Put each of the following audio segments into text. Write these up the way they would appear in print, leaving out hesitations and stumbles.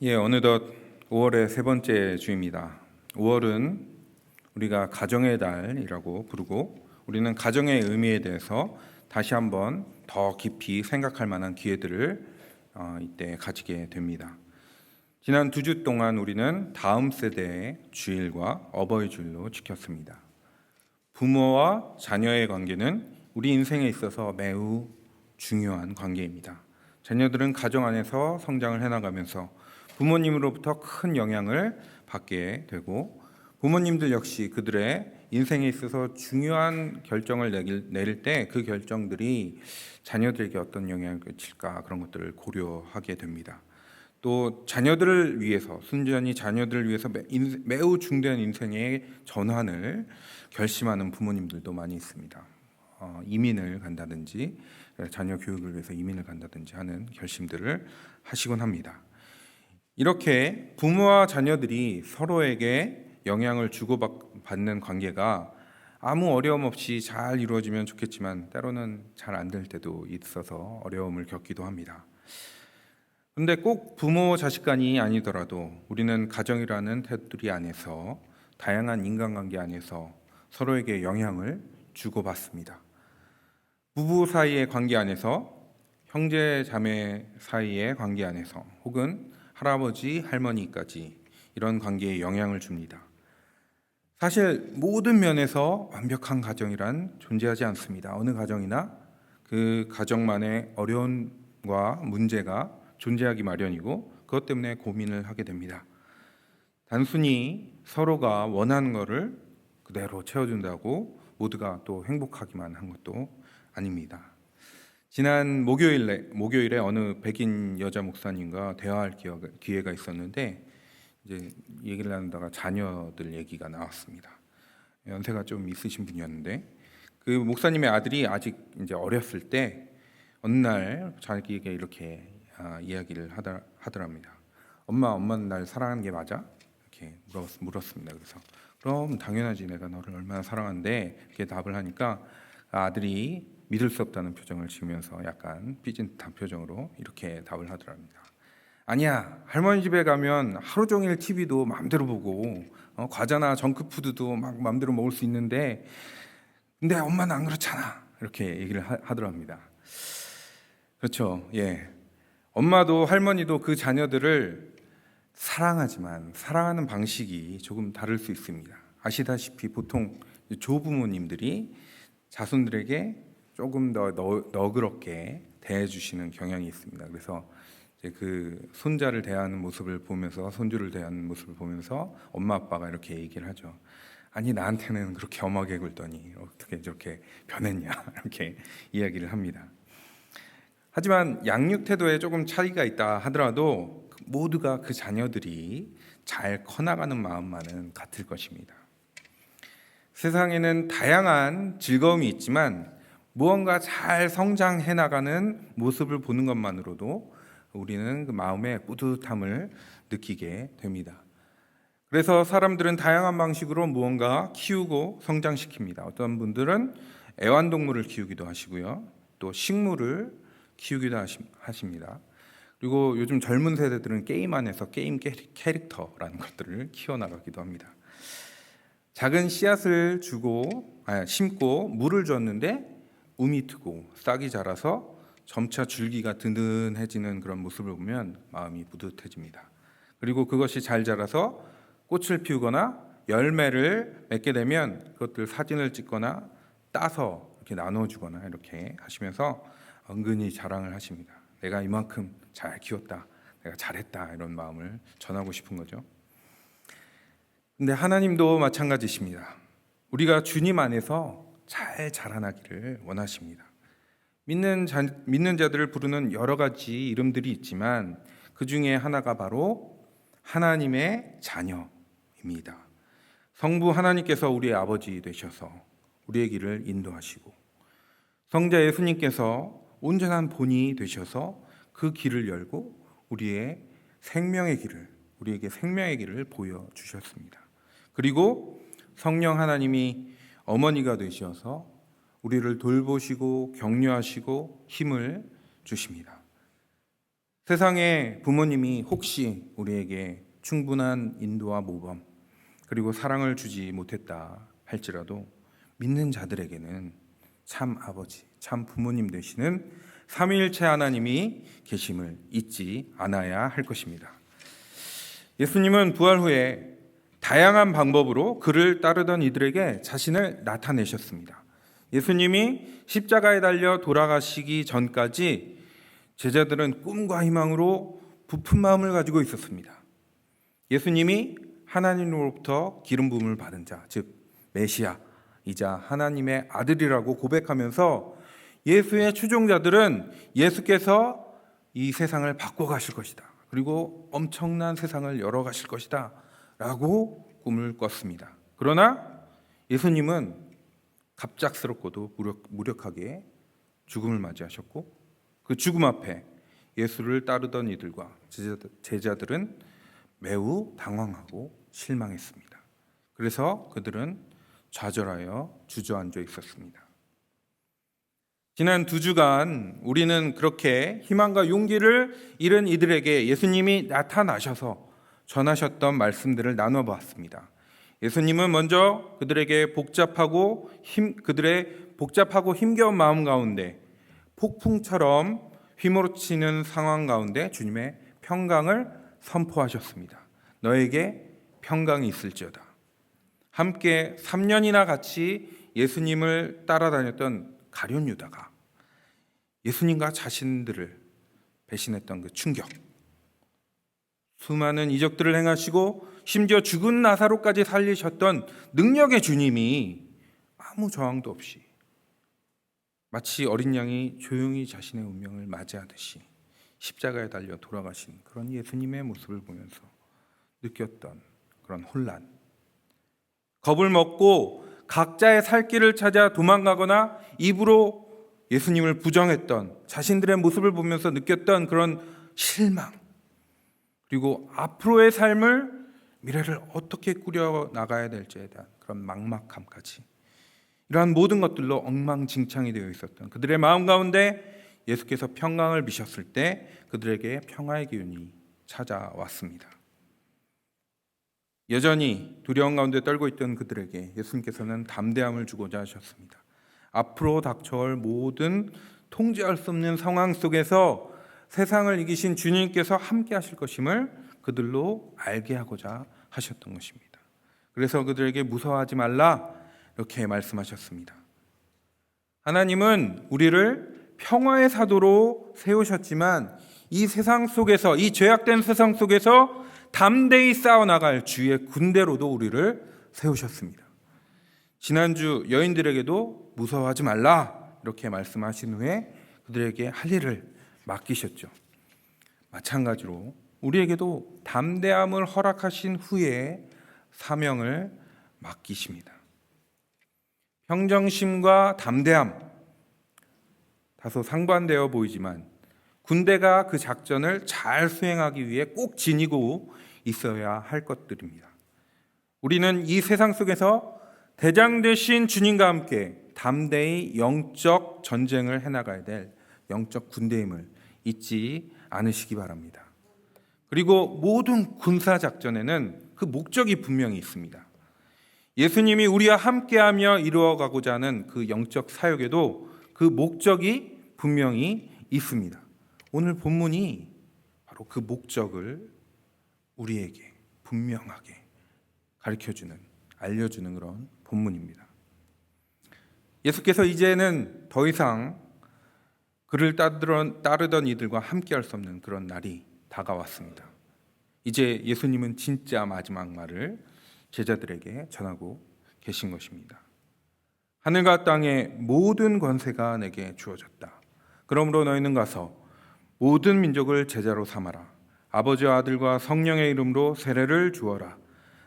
어느덧 5월의 세 번째 주입니다. 5월은 우리가 가정의 달이라고 부르고 우리는 가정의 의미에 대해서 다시 한번 더 깊이 생각할 만한 기회들을 이때 가지게 됩니다. 지난 2주 동안 우리는 다음 세대의 주일과 어버이 주일로 지켰습니다. 부모와 자녀의 관계는 우리 인생에 있어서 매우 중요한 관계입니다. 자녀들은 가정 안에서 성장을 해나가면서 부모님으로부터 큰 영향을 받게 되고 부모님들 역시 그들의 인생에 있어서 중요한 결정을 내릴 때 그 결정들이 자녀들에게 어떤 영향을 끼칠까 그런 것들을 고려하게 됩니다. 또 자녀들을 위해서 순전히 자녀들을 위해서 매우 중대한 인생의 전환을 결심하는 부모님들도 많이 있습니다. 이민을 간다든지 자녀 교육을 위해서 이민을 간다든지 하는 결심들을 하시곤 합니다. 이렇게 부모와 자녀들이 서로에게 영향을 주고받는 관계가 아무 어려움 없이 잘 이루어지면 좋겠지만 때로는 잘 안 될 때도 있어서 어려움을 겪기도 합니다. 그런데 꼭 부모 자식 간이 아니더라도 우리는 가정이라는 테두리 안에서 다양한 인간관계 안에서 서로에게 영향을 주고받습니다. 부부 사이의 관계 안에서, 형제 자매 사이의 관계 안에서, 혹은 할아버지 할머니까지 이런 관계에 영향을 줍니다. 사실 모든 면에서 완벽한 가정이란 존재하지 않습니다. 어느 가정이나 그 가정만의 어려움과 문제가 존재하기 마련이고 그것 때문에 고민을 하게 됩니다. 단순히 서로가 원하는 것을 그대로 채워준다고 모두가 또 행복하기만 한 것도 아닙니다. 지난 목요일에 어느 백인 여자 목사님과 대화할 기회가 있었는데 이제 얘기를 나누다가 자녀들 얘기가 나왔습니다. 연세가 좀 있으신 분이었는데 그 목사님의 아들이 아직 이제 어렸을 때 어느 날 자기에게 이렇게 이야기를 하더랍니다. 엄마는 날 사랑하는 게 맞아? 이렇게 물었습니다. 그래서 그럼 당연하지, 내가 너를 얼마나 사랑하는데, 이렇게 답을 하니까 아들이 믿을 수 없다는 표정을 지으면서 약간 삐진 듯한 표정으로 이렇게 답을 하더랍니다. 아니야, 할머니 집에 가면 하루 종일 TV도 마음대로 보고 과자나 정크푸드도 막 마음대로 먹을 수 있는데 근데 엄마는 안 그렇잖아, 이렇게 얘기를 하더랍니다. 그렇죠. 엄마도 할머니도 그 자녀들을 사랑하지만 사랑하는 방식이 조금 다를 수 있습니다. 아시다시피 보통 조부모님들이 자손들에게 조금 더 너그럽게 대해주시는 경향이 있습니다. 그래서 이제 그 손자를 대하는 모습을 보면서, 손주를 대하는 모습을 보면서 엄마 아빠가 이렇게 얘기를 하죠. 아니, 나한테는 그렇게 엄하게 굴더니 어떻게 저렇게 변했냐, 이렇게 이야기를 합니다. 하지만 양육 태도에 조금 차이가 있다 하더라도 모두가 그 자녀들이 잘 커나가는 마음만은 같을 것입니다. 세상에는 다양한 즐거움이 있지만 무언가 잘 성장해 나가는 모습을 보는 것만으로도 우리는 그 마음의 뿌듯함을 느끼게 됩니다. 그래서 사람들은 다양한 방식으로 무언가 키우고 성장시킵니다. 어떤 분들은 애완동물을 키우기도 하시고요, 또 식물을 키우기도 하십니다. 그리고 요즘 젊은 세대들은 게임 안에서 게임 캐릭터라는 것들을 키워나가기도 합니다. 작은 씨앗을 심고 물을 줬는데 움이 트고 싹이 자라서 점차 줄기가 든든해지는 그런 모습을 보면 마음이 뿌듯해집니다. 그리고 그것이 잘 자라서 꽃을 피우거나 열매를 맺게 되면 그것들 사진을 찍거나 따서 이렇게 나눠주거나 이렇게 하시면서 은근히 자랑을 하십니다. 내가 이만큼 잘 키웠다, 내가 잘했다, 이런 마음을 전하고 싶은 거죠. 근데 하나님도 마찬가지십니다. 우리가 주님 안에서 잘 자라나기를 원하십니다. 믿는 자들을 부르는 여러 가지 이름들이 있지만 그 중에 하나가 바로 하나님의 자녀입니다. 성부 하나님께서 우리의 아버지 되셔서 우리의 길을 인도하시고 성자 예수님께서 온전한 본이 되셔서 그 길을 열고 우리에게 생명의 길을 보여주셨습니다. 그리고 성령 하나님이 어머니가 되셔서 우리를 돌보시고 격려하시고 힘을 주십니다. 세상의 부모님이 혹시 우리에게 충분한 인도와 모범 그리고 사랑을 주지 못했다 할지라도 믿는 자들에게는 참 아버지, 참 부모님 되시는 삼위일체 하나님이 계심을 잊지 않아야 할 것입니다. 예수님은 부활 후에 다양한 방법으로 그를 따르던 이들에게 자신을 나타내셨습니다. 예수님이 십자가에 달려 돌아가시기 전까지 제자들은 꿈과 희망으로 부푼 마음을 가지고 있었습니다. 예수님이 하나님으로부터 기름 부음을 받은 자, 즉 메시아이자 하나님의 아들이라고 고백하면서 예수의 추종자들은 예수께서 이 세상을 바꿔가실 것이다, 그리고 엄청난 세상을 열어가실 것이다 라고 꿈을 꿨습니다. 그러나 예수님은 갑작스럽고도 무력하게 죽음을 맞이하셨고, 그 죽음 앞에 예수를 따르던 이들과 제자들은 매우 당황하고 실망했습니다. 그래서 그들은 좌절하여 주저앉아 있었습니다. 지난 2주간 우리는 그렇게 희망과 용기를 잃은 이들에게 예수님이 나타나셔서 전하셨던 말씀들을 나눠보았습니다. 예수님은 먼저 그들의 복잡하고 힘겨운 마음 가운데 폭풍처럼 휘몰아치는 상황 가운데 주님의 평강을 선포하셨습니다. 너에게 평강이 있을지어다. 함께 3년이나 같이 예수님을 따라다녔던 가룟 유다가 예수님과 자신들을 배신했던 그 충격, 수많은 이적들을 행하시고 심지어 죽은 나사로까지 살리셨던 능력의 주님이 아무 저항도 없이 마치 어린 양이 조용히 자신의 운명을 맞이하듯이 십자가에 달려 돌아가신 그런 예수님의 모습을 보면서 느꼈던 그런 혼란, 겁을 먹고 각자의 살 길을 찾아 도망가거나 입으로 예수님을 부정했던 자신들의 모습을 보면서 느꼈던 그런 실망, 그리고 앞으로의 삶을, 미래를 어떻게 꾸려 나가야 될지에 대한 그런 막막함까지, 이러한 모든 것들로 엉망진창이 되어 있었던 그들의 마음 가운데 예수께서 평강을 비셨을 때 그들에게 평화의 기운이 찾아왔습니다. 여전히 두려움 가운데 떨고 있던 그들에게 예수님께서는 담대함을 주고자 하셨습니다. 앞으로 닥쳐올 모든 통제할 수 없는 상황 속에서 세상을 이기신 주님께서 함께 하실 것임을 그들로 알게 하고자 하셨던 것입니다. 그래서 그들에게 무서워하지 말라 이렇게 말씀하셨습니다. 하나님은 우리를 평화의 사도로 세우셨지만 이 세상 속에서, 이 죄악된 세상 속에서 담대히 싸워나갈 주의 군대로도 우리를 세우셨습니다. 지난주 여인들에게도 무서워하지 말라 이렇게 말씀하신 후에 그들에게 할 일을 맡기셨죠. 마찬가지로 우리에게도 담대함을 허락하신 후에 사명을 맡기십니다. 평정심과 담대함, 다소 상반되어 보이지만 군대가 그 작전을 잘 수행하기 위해 꼭 지니고 있어야 할 것들입니다. 우리는 이 세상 속에서 대장 되신 주님과 함께 담대히 영적 전쟁을 해나가야 될 영적 군대임을 잊지 않으시기 바랍니다. 그리고 모든 군사작전에는 그 목적이 분명히 있습니다. 예수님이 우리와 함께하며 이루어가고자 하는 그 영적 사역에도 그 목적이 분명히 있습니다. 오늘 본문이 바로 그 목적을 우리에게 분명하게 가르쳐주는, 알려주는 그런 본문입니다. 예수께서 이제는 더 이상 그를 따르던 이들과 함께할 수 없는 그런 날이 다가왔습니다. 이제 예수님은 진짜 마지막 말을 제자들에게 전하고 계신 것입니다. 하늘과 땅의 모든 권세가 내게 주어졌다. 그러므로 너희는 가서 모든 민족을 제자로 삼아라. 아버지와 아들과 성령의 이름으로 세례를 주어라.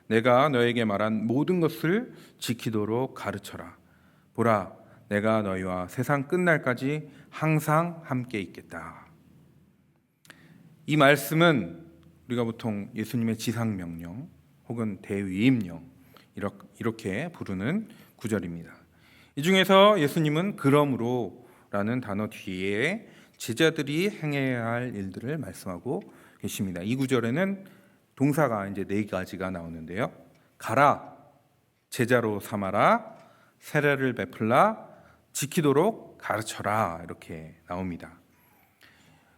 내가 너에게 말한 모든 것을 지키도록 가르쳐라. 보라, 내가 너희와 세상 끝날까지 항상 함께 있겠다. 이 말씀은 우리가 보통 예수님의 지상명령 혹은 대위임령 이렇게 부르는 구절입니다. 이 중에서 예수님은 그러므로라는 단어 뒤에 제자들이 행해야 할 일들을 말씀하고 계십니다. 이 구절에는 동사가 이제 4가지가 나오는데요. 가라, 제자로 삼아라, 세례를 베풀라, 지키도록 가르쳐라, 이렇게 나옵니다.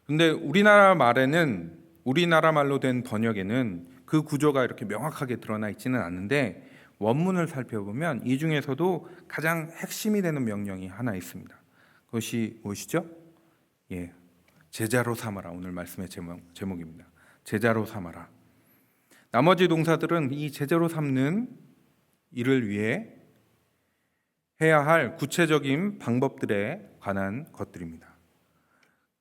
근데 우리나라 말로 된 번역에는 그 구조가 이렇게 명확하게 드러나 있지는 않는데, 원문을 살펴보면 이 중에서도 가장 핵심이 되는 명령이 하나 있습니다. 그것이 무엇이죠? 제자로 삼아라. 오늘 말씀의 제목입니다. 제자로 삼아라. 나머지 동사들은 이 제자로 삼는 일을 위해 해야 할 구체적인 방법들에 관한 것들입니다.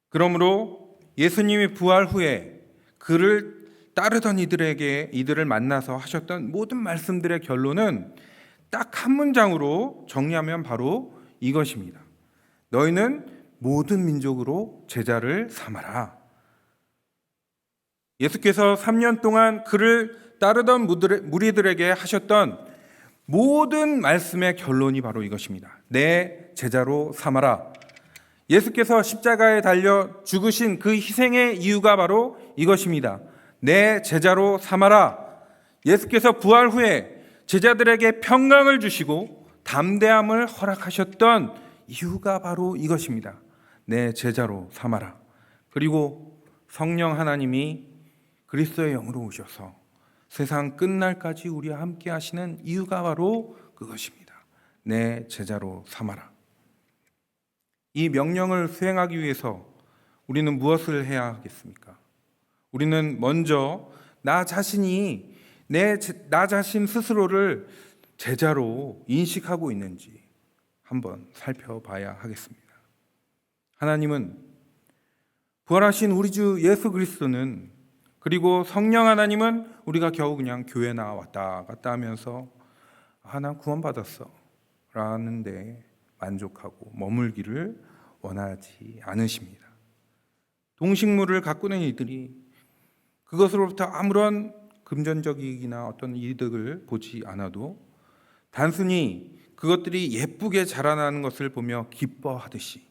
그러므로 예수님이 부활 후에 그를 따르던 이들을 만나서 하셨던 모든 말씀들의 결론은 딱 한 문장으로 정리하면 바로 이것입니다. 너희는 모든 민족으로 제자를 삼아라. 예수께서 3년 동안 그를 따르던 무리들에게 하셨던 모든 말씀의 결론이 바로 이것입니다. 내 제자로 삼아라. 예수께서 십자가에 달려 죽으신 그 희생의 이유가 바로 이것입니다. 내 제자로 삼아라. 예수께서 부활 후에 제자들에게 평강을 주시고 담대함을 허락하셨던 이유가 바로 이것입니다. 내 제자로 삼아라. 그리고 성령 하나님이 그리스도의 영으로 오셔서 세상 끝날까지 우리와 함께 하시는 이유가 바로 그것입니다. 내 제자로 삼아라. 이 명령을 수행하기 위해서 우리는 무엇을 해야 하겠습니까? 우리는 먼저 나 자신 스스로를 제자로 인식하고 있는지 한번 살펴봐야 하겠습니다. 하나님은, 부활하신 우리 주 예수 그리스도는, 그리고 성령 하나님은 우리가 겨우 그냥 교회나 왔다 갔다 하면서 난 구원받았어 라는데 만족하고 머물기를 원하지 않으십니다. 동식물을 가꾸는 이들이 그것으로부터 아무런 금전적 이익이나 어떤 이득을 보지 않아도 단순히 그것들이 예쁘게 자라나는 것을 보며 기뻐하듯이,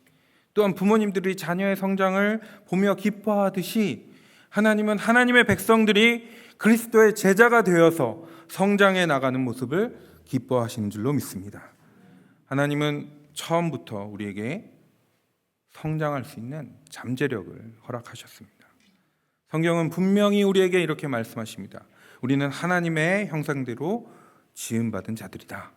또한 부모님들이 자녀의 성장을 보며 기뻐하듯이, 하나님은 하나님의 백성들이 그리스도의 제자가 되어서 성장해 나가는 모습을 기뻐하시는 줄로 믿습니다. 하나님은 처음부터 우리에게 성장할 수 있는 잠재력을 허락하셨습니다. 성경은 분명히 우리에게 이렇게 말씀하십니다. 우리는 하나님의 형상대로 지음받은 자들이다.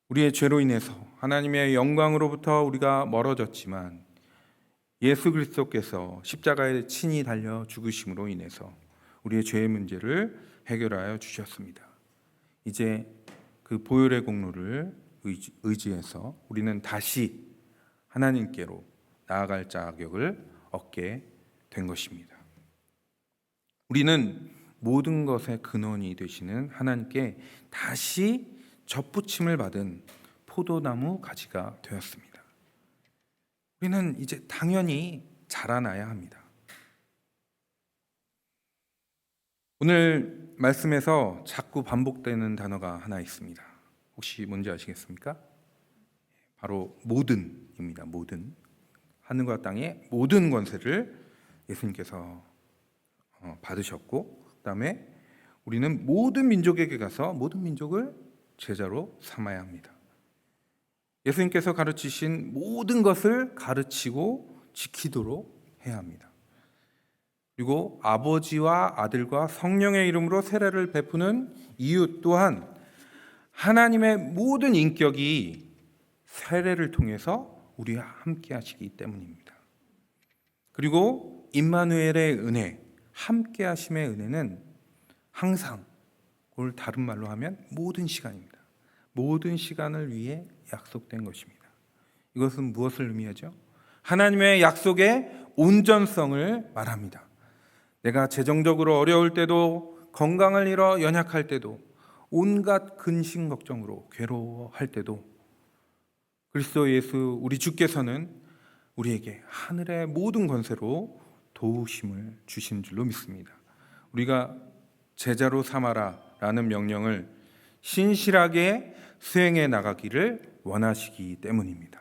우리의 죄로 인해서 하나님의 영광으로부터 우리가 멀어졌지만 예수 그리스도께서 십자가에 친히 달려 죽으심으로 인해서 우리의 죄의 문제를 해결하여 주셨습니다. 이제 그 보혈의 공로를 의지해서 우리는 다시 하나님께로 나아갈 자격을 얻게 된 것입니다. 우리는 모든 것의 근원이 되시는 하나님께 다시 접붙임을 받은 포도나무 가지가 되었습니다. 우리는 이제 당연히 자라나야 합니다. 오늘 말씀에서 자꾸 반복되는 단어가 하나 있습니다. 혹시 뭔지 아시겠습니까? 바로 모든입니다. 모든. 하늘과 땅의 모든 권세를 예수님께서 받으셨고, 그다음에 우리는 모든 민족에게 가서 모든 민족을 제자로 삼아야 합니다. 예수님께서 가르치신 모든 것을 가르치고 지키도록 해야 합니다. 그리고 아버지와 아들과 성령의 이름으로 세례를 베푸는 이유 또한 하나님의 모든 인격이 세례를 통해서 우리와 함께 하시기 때문입니다. 그리고 임마누엘의 은혜, 함께 하심의 은혜는 항상, 그걸 다른 말로 하면 모든 시간입니다. 모든 시간을 위해 약속된 것입니다. 이것은 무엇을 의미하죠? 하나님의 약속의 온전성을 말합니다. 내가 재정적으로 어려울 때도, 건강을 잃어 연약할 때도, 온갖 근심 걱정으로 괴로워할 때도 그리스도 예수 우리 주께서는 우리에게 하늘의 모든 권세로 도우심을 주신 줄로 믿습니다. 우리가 제자로 삼아라 라는 명령을 신실하게 수행해 나가기를 원하시기 때문입니다.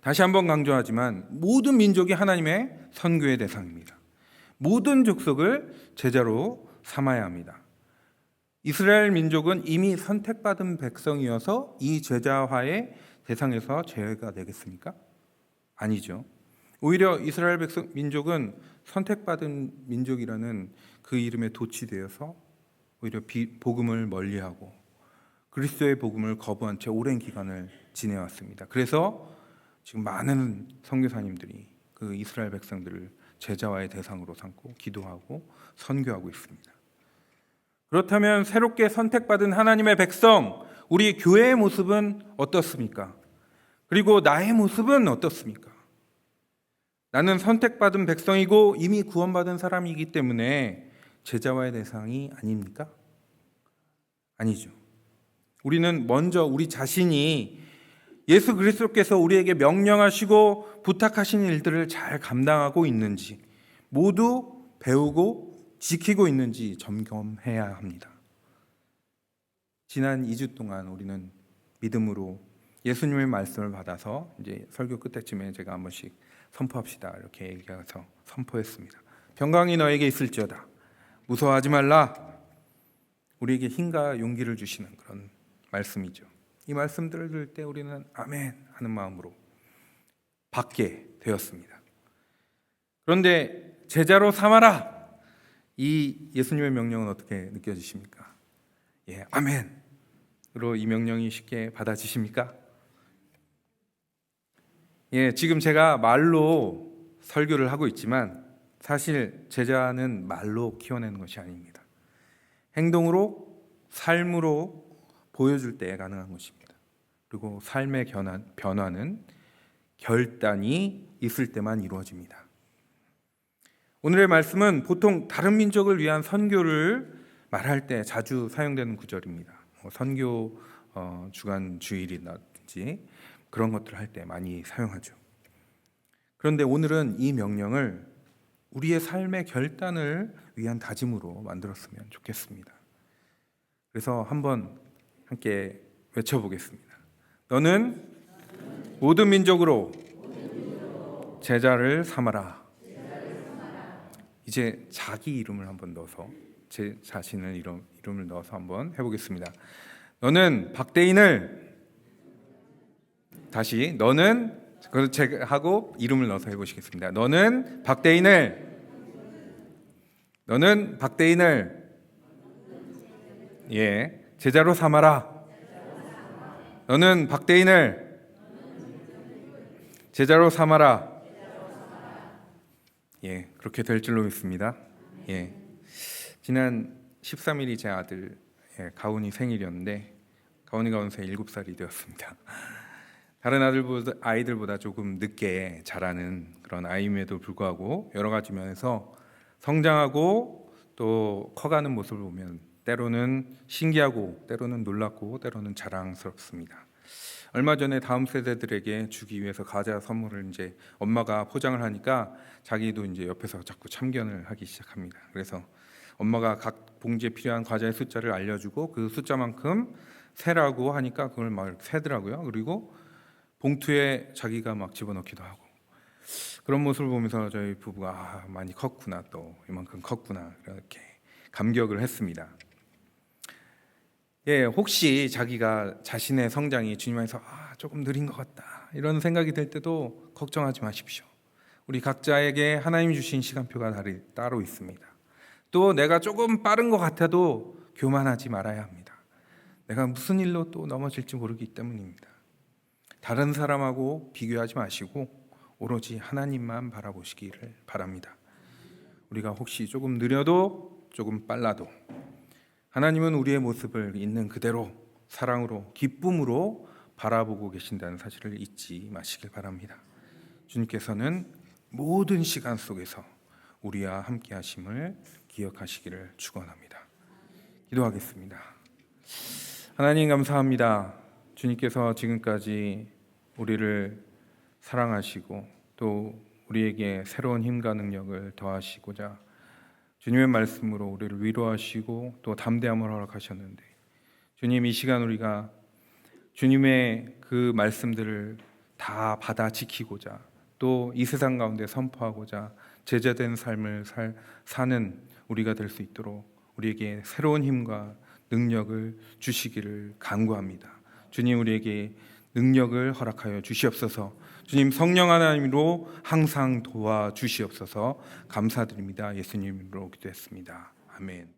다시 한번 강조하지만 모든 민족이 하나님의 선교의 대상입니다. 모든 족속을 제자로 삼아야 합니다. 이스라엘 민족은 이미 선택받은 백성이어서 이 제자화의 대상에서 제외가 되겠습니까? 아니죠. 오히려 이스라엘 민족은 선택받은 민족이라는 그 이름에 도취되어서 오히려 복음을 멀리하고 그리스도의 복음을 거부한 채 오랜 기간을 지내왔습니다. 그래서 지금 많은 선교사님들이 그 이스라엘 백성들을 제자와의 대상으로 삼고 기도하고 선교하고 있습니다. 그렇다면 새롭게 선택받은 하나님의 백성, 우리 교회의 모습은 어떻습니까? 그리고 나의 모습은 어떻습니까? 나는 선택받은 백성이고 이미 구원받은 사람이기 때문에 제자와의 대상이 아닙니까? 아니죠. 우리는 먼저 우리 자신이 예수 그리스도께서 우리에게 명령하시고 부탁하신 일들을 잘 감당하고 있는지 모두 배우고 지키고 있는지 점검해야 합니다. 지난 2주 동안 우리는 믿음으로 예수님의 말씀을 받아서 이제 설교 끝에쯤에 제가 한 번씩 선포합시다 이렇게 얘기해서 선포했습니다. 평강이 너에게 있을지어다. 무서워하지 말라. 우리에게 힘과 용기를 주시는 그런 말씀이죠. 이 말씀들을 들을 때 우리는 아멘 하는 마음으로 받게 되었습니다. 그런데 제자로 삼아라. 이 예수님의 명령은 어떻게 느껴지십니까? 예, 아멘으로 이 명령이 쉽게 받아지십니까? 예, 지금 제가 말로 설교를 하고 있지만 사실 제자는 말로 키워내는 것이 아닙니다. 행동으로, 삶으로 보여줄 때 가능한 것입니다. 그리고 삶의 변화는 결단이 있을 때만 이루어집니다. 오늘의 말씀은 보통 다른 민족을 위한 선교를 말할 때 자주 사용되는 구절입니다. 선교 주간 주일이라든지 그런 것들을 할 때 많이 사용하죠. 그런데 오늘은 이 명령을 우리의 삶의 결단을 위한 다짐으로 만들었으면 좋겠습니다. 그래서 한번 함께 외쳐보겠습니다. 너는 모든 민족으로 제자를 삼아라. 이제 자기 이름을 한번 넣어서 제 자신을 이름을 넣어서 한번 해보겠습니다. 너는 박대인을 다시 너는 제가 하고 이름을 넣어서 해보시겠습니다. 너는 박대인을 예 제자로 삼아라. 너는 박대인을 제자로 삼아라. 예, 그렇게 될 줄로 믿습니다. 예, 지난 13일이 제 아들 가온이 생일이었는데 가온이가 어느새 7살이 되었습니다. 다른 아이들보다 조금 늦게 자라는 그런 아이임에도 불구하고 여러 가지 면에서 성장하고 또 커가는 모습을 보면 때로는 신기하고 때로는 놀랍고 때로는 자랑스럽습니다. 얼마 전에 다음 세대들에게 주기 위해서 과자 선물을 이제 엄마가 포장을 하니까 자기도 이제 옆에서 자꾸 참견을 하기 시작합니다. 그래서 엄마가 각 봉지에 필요한 과자의 숫자를 알려주고 그 숫자만큼 세라고 하니까 그걸 막 세더라고요. 그리고 봉투에 자기가 막 집어넣기도 하고 그런 모습을 보면서 저희 부부가 많이 컸구나, 또 이만큼 컸구나 이렇게 감격을 했습니다. 예, 혹시 자기가 자신의 성장이 주님 안에서 조금 느린 것 같다 이런 생각이 들 때도 걱정하지 마십시오. 우리 각자에게 하나님이 주신 시간표가 따로 있습니다. 또 내가 조금 빠른 것 같아도 교만하지 말아야 합니다. 내가 무슨 일로 또 넘어질지 모르기 때문입니다. 다른 사람하고 비교하지 마시고 오로지 하나님만 바라보시기를 바랍니다. 우리가 혹시 조금 느려도 조금 빨라도 하나님은 우리의 모습을 있는 그대로 사랑으로 기쁨으로 바라보고 계신다는 사실을 잊지 마시길 바랍니다. 주님께서는 모든 시간 속에서 우리와 함께 하심을 기억하시기를 축원합니다. 기도하겠습니다. 하나님 감사합니다. 주님께서 지금까지 우리를 사랑하시고 또 우리에게 새로운 힘과 능력을 더하시고자 주님의 말씀으로 우리를 위로하시고 또 담대함을 허락하셨는데 주님, 이 시간 우리가 주님의 그 말씀들을 다 받아 지키고자 또 이 세상 가운데 선포하고자 제자된 삶을 사는 우리가 될 수 있도록 우리에게 새로운 힘과 능력을 주시기를 간구합니다. 주님, 우리에게 능력을 허락하여 주시옵소서. 주님, 성령 하나님으로 항상 도와주시옵소서. 감사드립니다. 예수님 이름으로 기도했습니다. 아멘.